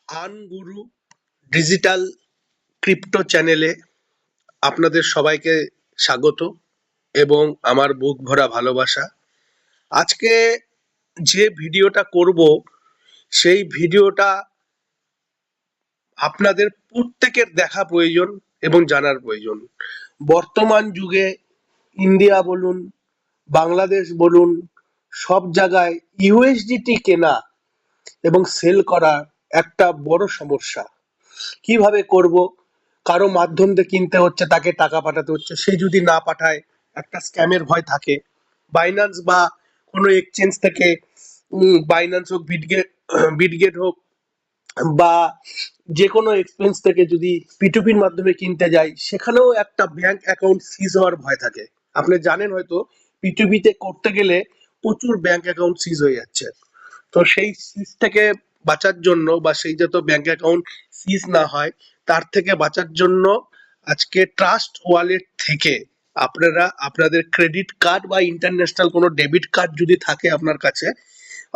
আনগুরু digital crypto চ্যানেলে আপনাদের সবাইকে স্বাগত এবং আমার বুক ভরা ভালোবাসা। আজকে যে ভিডিওটা করব সেই ভিডিওটা আপনাদের প্রত্যেকের দেখা প্রয়োজন এবং জানার প্রয়োজন। বর্তমান যুগে ইন্ডিয়া বলুন, বাংলাদেশ বলুন, সব জায়গায় ইউএসডিটি কেনা এবং সেল করা একটা বড় সমস্যা। কিভাবে করব? কারো মাধ্যম দিয়ে কিনতে হচ্ছে, তাকে টাকা পাঠাতে হচ্ছে, সে যদি না পাঠায় একটা স্ক্যামের ভয় থাকে। বাইন্যান্স বা কোনো এক্সচেঞ্জ থেকে বাইন্যান্স হোক, বিটগেট হোক বা যে কোনো এক্সচেঞ্জ থেকে যদি পিটুপির মাধ্যমে কিনতে যাই, সেখানেও একটা ব্যাংক অ্যাকাউন্ট সিজ হওয়ার ভয় থাকে। আপনি জানেন হয়তো পিটুপিতে করতে গেলে প্রচুর ব্যাংক অ্যাকাউন্ট সিজ হয়ে যাচ্ছে। তো সেই সিজ থেকে বাঁচার জন্য বা সেই যত ব্যাংক অ্যাকাউন্ট সিজ না হয় তার থেকে বাঁচার জন্য আজকে ট্রাস্ট ওয়ালেট থেকে আপনারা আপনাদের ক্রেডিট কার্ড বা ইন্টারন্যাশনাল কোনো ডেবিট কার্ড যদি থাকে আপনার কাছে,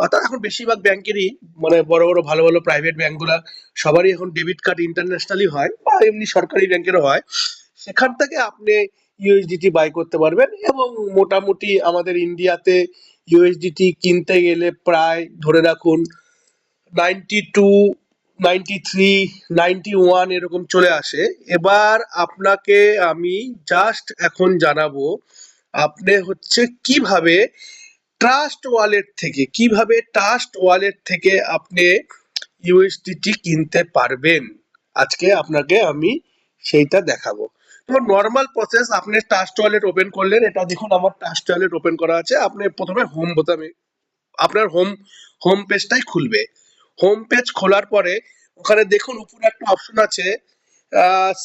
অর্থাৎ এখন বেশিরভাগ ব্যাংকেরই মানে বড় বড় ভালো ভালো প্রাইভেট ব্যাংকগুলা সবারই এখন ডেবিট কার্ড ইন্টারন্যাশনালি হয় বা এমনি সরকারি ব্যাংকেরও হয়, সেখান থেকে আপনি ইউএসডিটি বাই করতে পারবেন। এবং মোটামুটি আমাদের ইন্ডিয়াতে ইউএসডিটি কিনতে গেলে প্রায় ধরে রাখুন 92, 93, 91 এরকম চলে আসে। এবার আপনাকে আমি জাস্ট এখন জানাবো আপনি হচ্ছে কিভাবে ট্রাস্ট ওয়ালেট থেকে আপনি ইউএসডিটি কিনতে পারবেন। আজকে আপনাকে আমি সেইটা দেখাবো। তো নর্মাল প্রসেস, আপনি ট্রাস্ট ওয়ালেট ওপেন করলেন, এটা দেখুন আমার ট্রাস্ট ওয়ালেট ওপেন করা আছে। আপনি প্রথমে হোম বোতামে আপনার হোম পেজটাই খুলবে। হোম পেজ খোলার পরে ওখানে দেখুন উপরে একটা অপশন আছে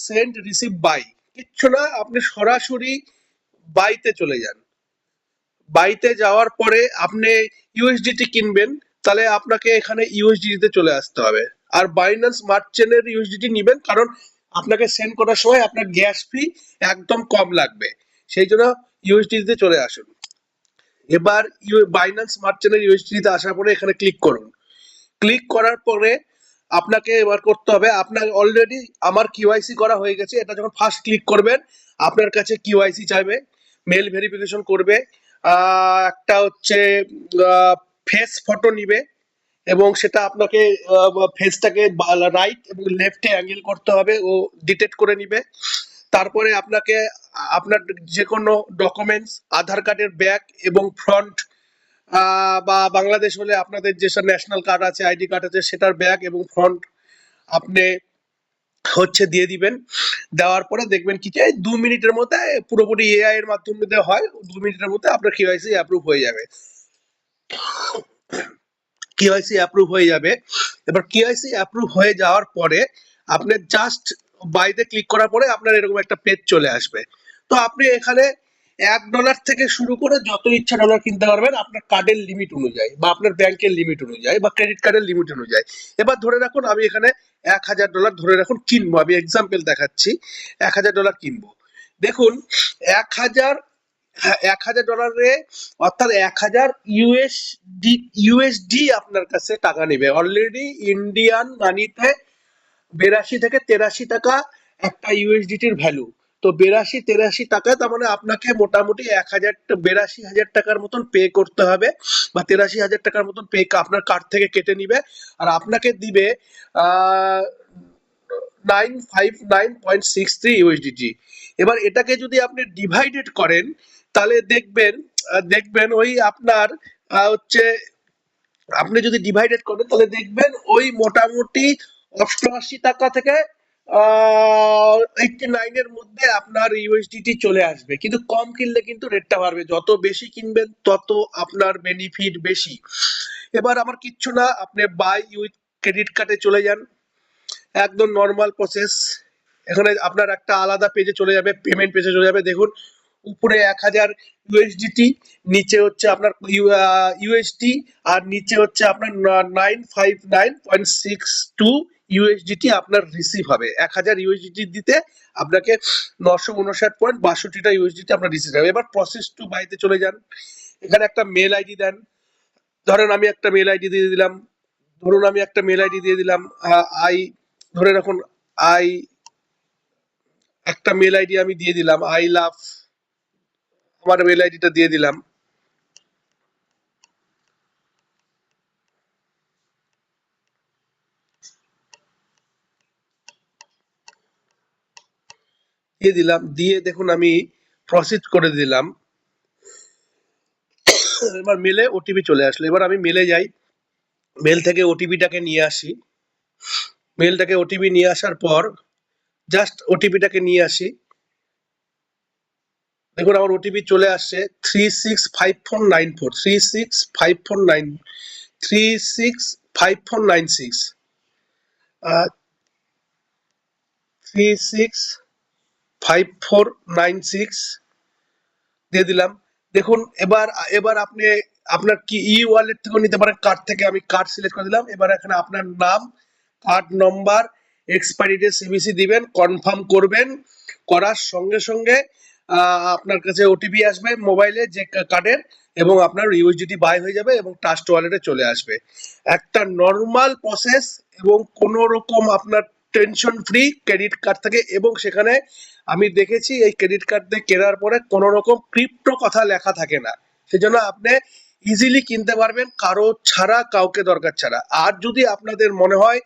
সেন্ড রিসিভ বাই। কিচ্ছু না, আপনি সরাসরি বাইতে চলে যান। বাইতে যাওয়ার পরে আপনি ইউএসডিটি কিনবেন, তাহলে আপনাকে এখানে ইউএসডিটি তে চলে আসতে হবে। আর বাইন্যান্স স্মার্ট চেনের ইউএসডিটি নিবেন, কারণ আপনাকে সেন্ড করার সময় আপনার গ্যাস ফি একদম কম লাগবে। সেই জন্য ইউএসডিটি তে চলে আসুন। এবার বাইন্যান্স স্মার্ট চেনের ইউএসডিটি তে আসার পরে এখানে ক্লিক করুন। ক্লিক করার পরে আপনাকে এবার করতে হবে, আপনার অলরেডি আমার কিওয়াইসি করা হয়ে গেছে। এটা যখন ফার্স্ট ক্লিক করবেন আপনার কাছে কিওয়াইসি চাইবে, মেল ভেরিফিকেশন করবে, একটা হচ্ছে ফেস ফটো নিবে এবং সেটা আপনাকে ফেসটাকে রাইট এবং লেফটে অ্যাঙ্গেল করতে হবে, ও ডিটেক্ট করে নিবে। তারপরে আপনাকে আপনার যে কোনো ডকুমেন্টস, আধার কার্ডের ব্যাক এবং ফ্রন্ট, বা বাংলাদেশ হলে আপনাদের যেসব ন্যাশনাল কার্ড আছে, আইডি কার্ড আছে, সেটার ব্যাক এবং ফ্রন্ট আপনি হচ্ছে দিয়ে দিবেন। দেওয়ার পরে দেখবেন কি যে 2 মিনিটের মধ্যে, পুরোপুরি এআই এর মাধ্যমে হয়, 2 মিনিটের মধ্যে আপনার কেওয়াইসি অ্যাপ্রুভ হয়ে যাবে। কেওয়াইসি অ্যাপ্রুভ হয়ে যাবে। এবার কেওয়াইসি অ্যাপ্রুভ হয়ে যাওয়ার পরে আপনি জাস্ট বাইতে ক্লিক করার পরে আপনার এরকম একটা পেজ চলে আসবে। তো আপনি এখানে $1 থেকে শুরু করে যত ইচ্ছা ডলার কিনতে পারবেন আপনার কার্ডের লিমিট অনুযায়ী বা আপনার ব্যাংকের লিমিট অনুযায়ী বা ক্রেডিট কার্ডের লিমিট অনুযায়ী। এবার ধরে রাখুন আমি এখানে $1000 ধরে রাখুন কিনবো, আমি এক্সাম্পল দেখাচ্ছি। $1000 কিনবো। দেখুন 1000, হ্যাঁ, $1000 অর্থাৎ 1000 ইউএসডি আপনার কাছে টাকা নেবে। অলরেডি ইন্ডিয়ান মানিতে 82 থেকে 83 টাকা একটা ইউএসডিটির ভ্যালু। তো 82-83 টাকা, তার মানে আপনাকে মোটামুটি 82,000 টাকার মতন পে করতে হবে বা 83,000 টাকার মতন পে আপনার কার্ড থেকে কেটে নিবে। আর আপনাকে দিবে 959.63 ইউএসডিটি। এবার এটাকে যদি আপনি ডিভাইডেড করেন তাহলে দেখবেন ওই আপনার হচ্ছে, আপনি যদি ডিভাইডেড করেন তাহলে দেখবেন ওই মোটামুটি 88 টাকা থেকে 89 এর মধ্যে আপনার ইউএসডিটি চলে আসবে। কিন্তু কম কিনলে কিন্তু রেটটা বাড়বে, যত বেশি কিনবেন তত আপনার বেনিফিট বেশি। এবার আমার কিচ্ছু না, আপনি বাই উইথ ক্রেডিট কার্ডে চলে যান, একদম নর্মাল প্রসেস। এখানে আপনার একটা আলাদা পেজে চলে যাবে, পেমেন্ট পেজে চলে যাবে। দেখুন উপরে 1000 ইউএসডিটি, নিচে হচ্ছে আপনার ইউএসডি, আর নিচে হচ্ছে আপনার 959.62 ইউএসডিটি আপনার রিসিভ হবে। 1000 ইউএসডিটি দিতে আপনাকে 959.62টা ইউএসডিটি আপনার রিসিভ হবে। এবার প্রসেস টু বাইতে চলে যান, এখানে একটা মেল আইডি দেন। ধরেন আমি একটা মেল আইডি দিয়ে দিলাম ধরুন আমি একটা মেল আইডি দিয়ে দিলাম, আই, ধরে রাখুন আই, একটা মেল আইডি আমি দিয়ে দিলাম, আই লাভ, আমার মেল আইডিটা দিয়ে দিলাম। দিয়ে দেখুন আমি প্রসিড করে দিলাম। এবার মেলে ওটিপি চলে আসলো। এবার আমি মেলে যাই, মেল থেকে ওটিপিটাকে নিয়ে আসি। মেলটাকে ওটিপি নিয়ে আসার পর জাস্ট ওটিপিটাকে নিয়ে আসি। দেখুন আমার ওটিপি চলে আসছে 365494, 365496, 365496, 365496 দিয়ে দিলাম। দেখুন এবার এবার আপনি আপনার কি ই ওয়ালেট থেকেও নিতে পারেন, কার্ড থেকে আমি কার্ড সিলেক্ট করে দিলাম। এবার এখানে আপনার নাম, card number, expiry date, CVC দিবেন, কনফার্ম করবেন। করার সঙ্গে সঙ্গে আপনার কাছে ওটিপি আসবে মোবাইলে যে কার্ডের, এবং আপনার ইউএসডিটি বাই হয়ে যাবে এবং ট্রাস্ট ওয়ালেটে চলে আসবে। একটা নর্মাল প্রসেস, এবং কোনো রকম আপনার টেনশন ফ্রি ক্রেডিট কার্ড থেকে। এবং সেখানে আমি দেখেছি এই ক্রেডিট কার্ড দিয়ে কেনার পরে কোনো রকম ক্রিপ্টো কথা লেখা থাকে না, সেজন্য আপনি ইজিলি কিনতে পারবেন কারো ছাড়া, কাউকে দরকার ছাড়া। আর যদি আপনাদের মনে হয়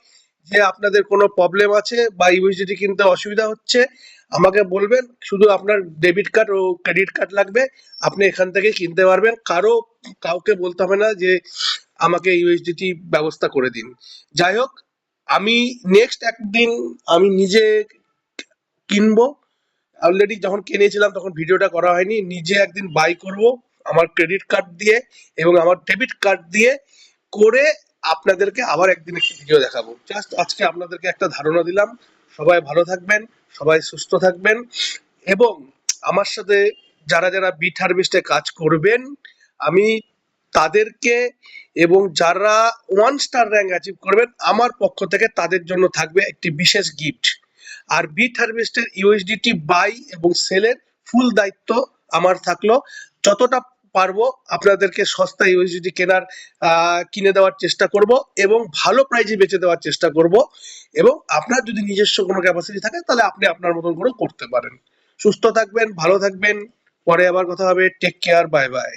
যে আপনাদের কোনো প্রবলেম আছে বা ইউএসডিটি কিনতে অসুবিধা হচ্ছে, আমাকে বলবেন। শুধু আপনার ডেবিট কার্ড ও ক্রেডিট কার্ড লাগবে, আপনি এখান থেকে কিনতে পারবেন। কাউকে বলতে হবে না যে আমাকে ইউএসডিটি ব্যবস্থা করে দিন। যাই হোক, আমি নেক্সট একদিন আমি নিজে কিনবো। অলরেডি যখন কিনেছিলাম তখন ভিডিওটা করা হয়নি, নিজে একদিন বাই করব আমার ক্রেডিট কার্ড দিয়ে এবং আমার ডেবিট কার্ড দিয়ে করে আপনাদেরকে আবার একদিন একটি ভিডিও দেখাবো। জাস্ট আজকে আপনাদেরকে একটা ধারণা দিলাম। সবাই ভালো থাকবেন, সবাই সুস্থ থাকবেন, এবং আমার সাথে যারা যারা বিট হারভেস্টে কাজ করবেন আমি তাদেরকে, এবং যারা 1 স্টার র্যাঙ্ক অ্যাচিভ করবেন আমার পক্ষ থেকে তাদের জন্য থাকবে একটি বিশেষ গিফট। আর বিট হারভেস্টের ইউএসডিটি বাই এবং সেলের ফুল দায়িত্ব আমার থাকলো। যতটা পারবো আপনাদেরকে সস্তা ইউএসডিটি কিনে দেওয়ার চেষ্টা করব এবং ভালো প্রাইজে বেচে দেওয়ার চেষ্টা করব। এবং আপনার যদি নিজস্ব কোনো ক্যাপাসিটি থাকে তাহলে আপনি আপনার মতন করে করতে পারেন। সুস্থ থাকবেন, ভালো থাকবেন। পরে আবার কথা হবে। Take care, bye by.